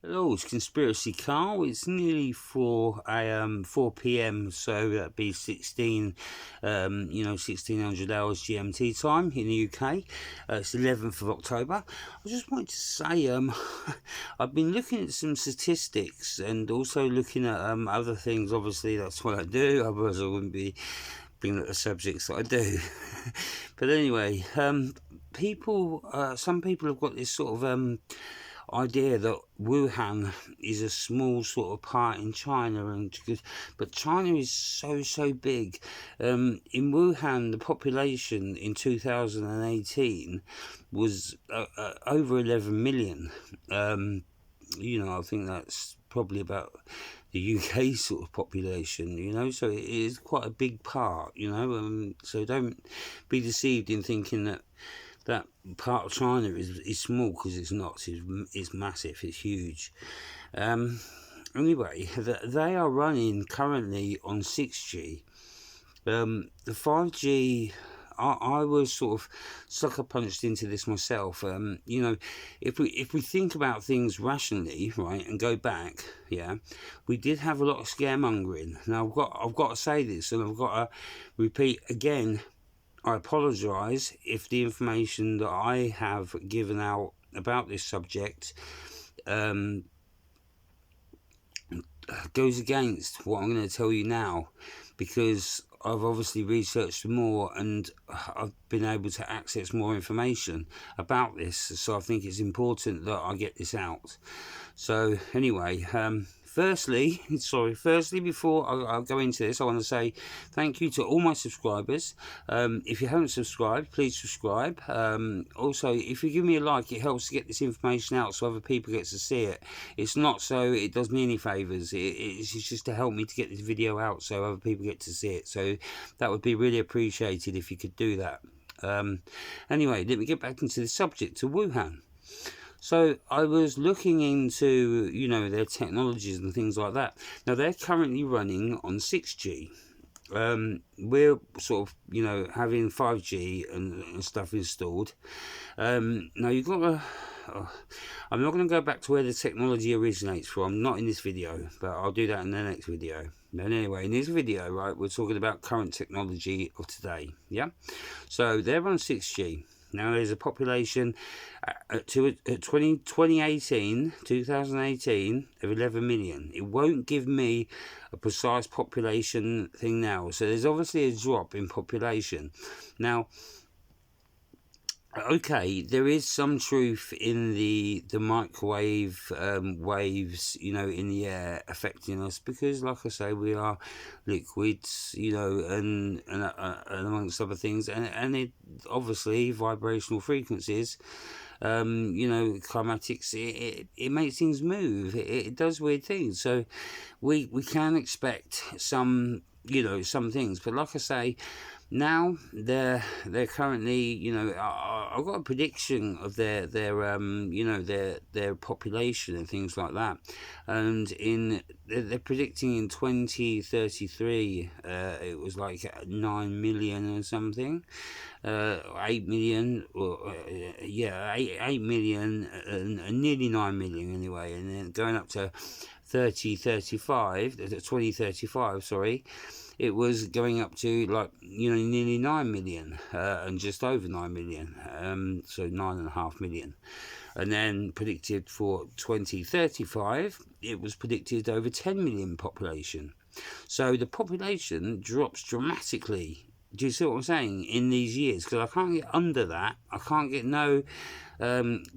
Hello, it's Conspiracy Carl. It's nearly 4 p.m. So that'd be 1600 hours GMT time in the UK. It's 11th of October. I just wanted to say, I've been looking at some statistics and also looking at other things. Obviously, that's what I do. Otherwise, I wouldn't be bringing up the subjects that I do. But anyway, some people have got this sort of idea that Wuhan is a small sort of part in China, but China is so big. In Wuhan, the population in 2018 was over 11 million. I think that's probably about the UK sort of population, so it is quite a big part, so don't be deceived in thinking that part of China is small, because it's not. It's massive. It's huge. Anyway, they are running currently on 6G. The 5G, I was sort of sucker punched into this myself. If we think about things rationally, right, and go back, we did have a lot of scaremongering. Now I've got to say this, and I've got to repeat again. I apologise if the information that I have given out about this subject goes against what I'm going to tell you now, because I've obviously researched more and I've been able to access more information about this, so I think it's important that I get this out. So anyway, Firstly, before I go into this, I want to say thank you to all my subscribers. If you haven't subscribed, please subscribe. Also, if you give me a like, it helps to get this information out so other people get to see it. It's not so it does me any favours. It's just to help me to get this video out so other people get to see it. So that would be really appreciated if you could do that. Anyway, let me get back into the subject, to Wuhan. So I was looking into, their technologies and things like that. Now, they're currently running on 6G. We're sort of, having 5G and stuff installed. Now, you've got to... I'm not going to go back to where the technology originates from, not in this video, but I'll do that in the next video. But anyway, in this video, right, we're talking about current technology of today, yeah? So they're on 6G. Now, there's a population at 2018 of 11 million. It won't give me a precise population thing now. So there's obviously a drop in population. Now, okay, there is some truth in the microwave waves, in the air affecting us, because, like I say, we are liquids, and amongst other things, and it obviously vibrational frequencies, climatics, it makes things move. It does weird things. So we can expect some, some things, but like I say, now they're currently, I've got a prediction of their population and things like that, and they're predicting in 2033 it was like 9 million or something, 8 million, or 8 million, and nearly 9 million anyway, and then going up to 2035, sorry, it was going up to nearly 9 million, and just over 9 million, so 9.5 million. And then predicted for 2035, it was predicted over 10 million population. So the population drops dramatically. Do you see what I'm saying? In these years, because I can't get under that. I can't get no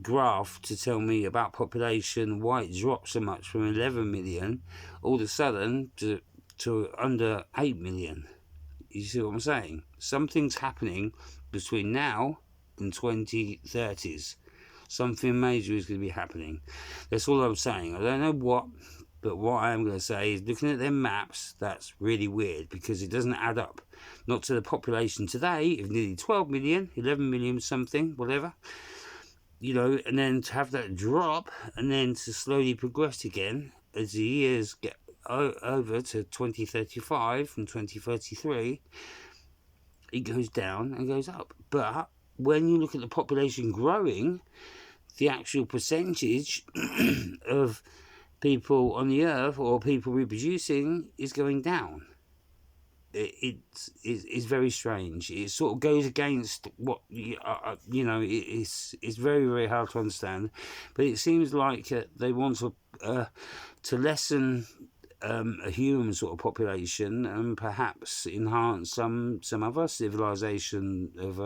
graph to tell me about population, why it drops so much from 11 million all of a sudden to under 8 million. You see what I'm saying? Something's happening between now and 2030s. Something major is going to be happening. That's all I'm saying. I don't know what, but what I am going to say is, looking at their maps, that's really weird, because it doesn't add up. Not to the population today of nearly 12 million, 11 million something, whatever. And then to have that drop, and then to slowly progress again as the years get over to 2035 from 2033, it goes down and goes up. But when you look at the population growing, the actual percentage of people on the earth or people reproducing is going down. It's very strange. It sort of goes against what it's very, very hard to understand, but it seems like they want to lessen a human sort of population and perhaps enhance some other civilization of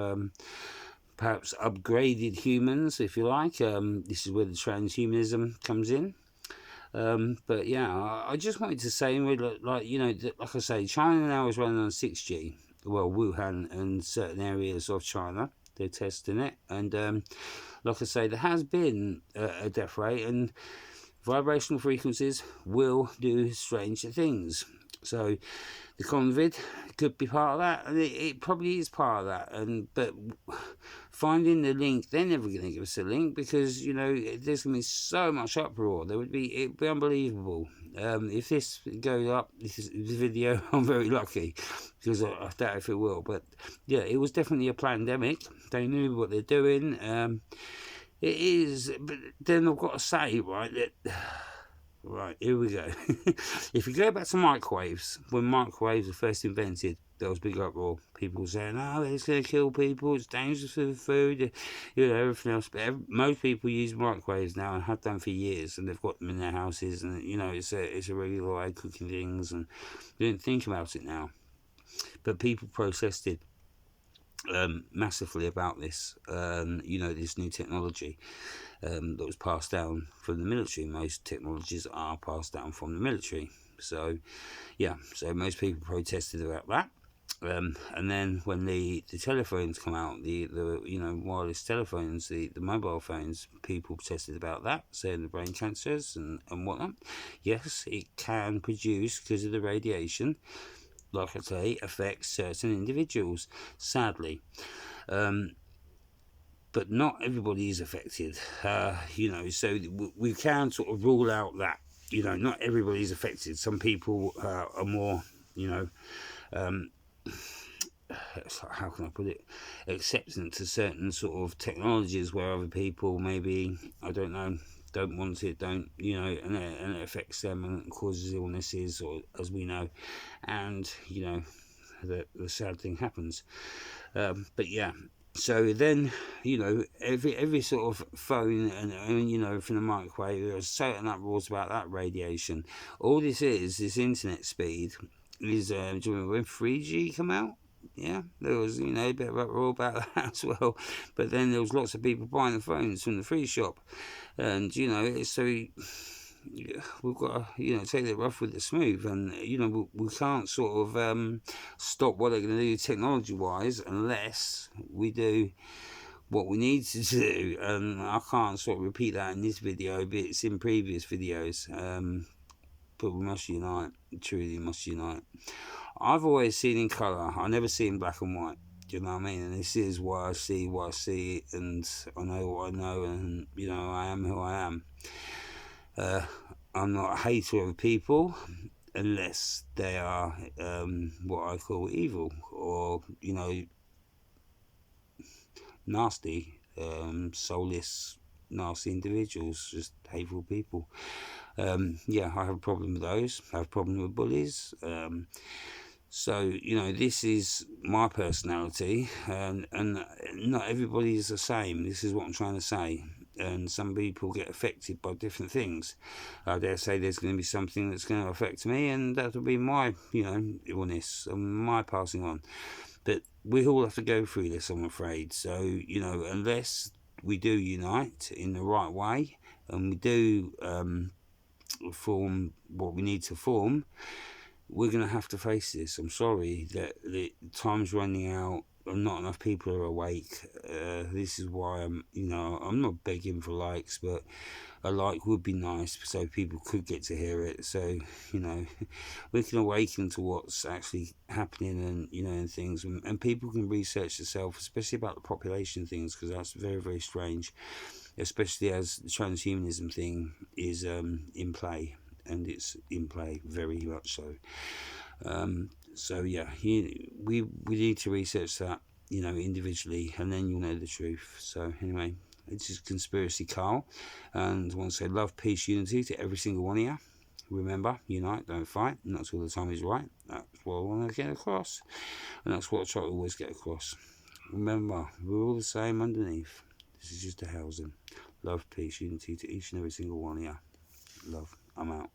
perhaps upgraded humans, if you like. This is where the transhumanism comes in. But yeah, I just wanted to say, like I say, China now is running on 6G. Well, Wuhan and certain areas of China, they're testing it, and like I say, there has been a death rate, and vibrational frequencies will do strange things. So the Convid could be part of that, and it probably is part of that. But finding the link, they're never going to give us a link because there's going to be so much uproar. It'd be unbelievable. If this goes up, this video, I'm very lucky because I doubt if it will. But yeah, it was definitely a Plandemic. They knew what they're doing. It is, but then I've got to say, right, that. Right, here we go. If you go back to microwaves, when microwaves were first invented, there was big uproar. People saying, "Oh, it's going to kill people. It's dangerous for the food," everything else. But most people use microwaves now and have done for years, and they've got them in their houses, and it's a regular way of cooking things, and they didn't think about it now. But people protested massively about this, this new technology. That was passed down from the military. Most technologies are passed down from the military. So, yeah, so most people protested about that. And then when the telephones come out, the wireless telephones, the mobile phones, people protested about that, saying the brain cancers and whatnot. Yes, it can produce, because of the radiation, like I say, affects certain individuals, sadly. But not everybody is affected, so we can sort of rule out that, not everybody is affected. Some people are more, how can I put it, acceptant to certain sort of technologies, where other people maybe, I don't know, don't want it, don't, and it affects them and causes illnesses, or as we know, and, the sad thing happens. But yeah. So then, every sort of phone and from the microwave, there's certain uproars about that radiation. All this internet speed is, do you remember when 3G come out? Yeah, there was, a bit of uproar about that as well. But then there was lots of people buying the phones from the free shop. And, so we've got to, take the rough with the smooth, and we can't sort of stop what they're going to do technology-wise unless we do what we need to do. And I can't sort of repeat that in this video, but it's in previous videos. But we must unite. Truly must unite. I've always seen in colour. I never see in black and white. Do you know what I mean? And this is why I see, and I know what I know, and I am who I am. I'm not a hater of people unless they are what I call evil, or nasty, soulless, nasty individuals, just hateful people. Yeah, I have a problem with those. I have a problem with bullies. So this is my personality, and not everybody is the same. This is what I'm trying to say. And some people get affected by different things. I dare say there's going to be something that's going to affect me, and that'll be my, illness and my passing on. But we all have to go through this, I'm afraid. So, unless we do unite in the right way, and we do form what we need to form, we're going to have to face this. I'm sorry that the time's running out. Not enough people are awake. This is why I'm not begging for likes, but a like would be nice so people could get to hear it. So, we can awaken to what's actually happening, and, and things, and people can research themselves, especially about the population things, because that's very, very strange, especially as the transhumanism thing is in play, and it's in play very much so. So yeah, we need to research that, individually, and then you'll know the truth. So anyway, This is Conspiracy Carl, and I want to say love, peace, unity to every single one of you. Remember, unite, don't fight, and that's all the time is right. That's what I want to get across, and that's what I try to always get across. Remember, we're all the same underneath. This is just a housing. Love, peace, unity to each and every single one of you. Love, I'm out.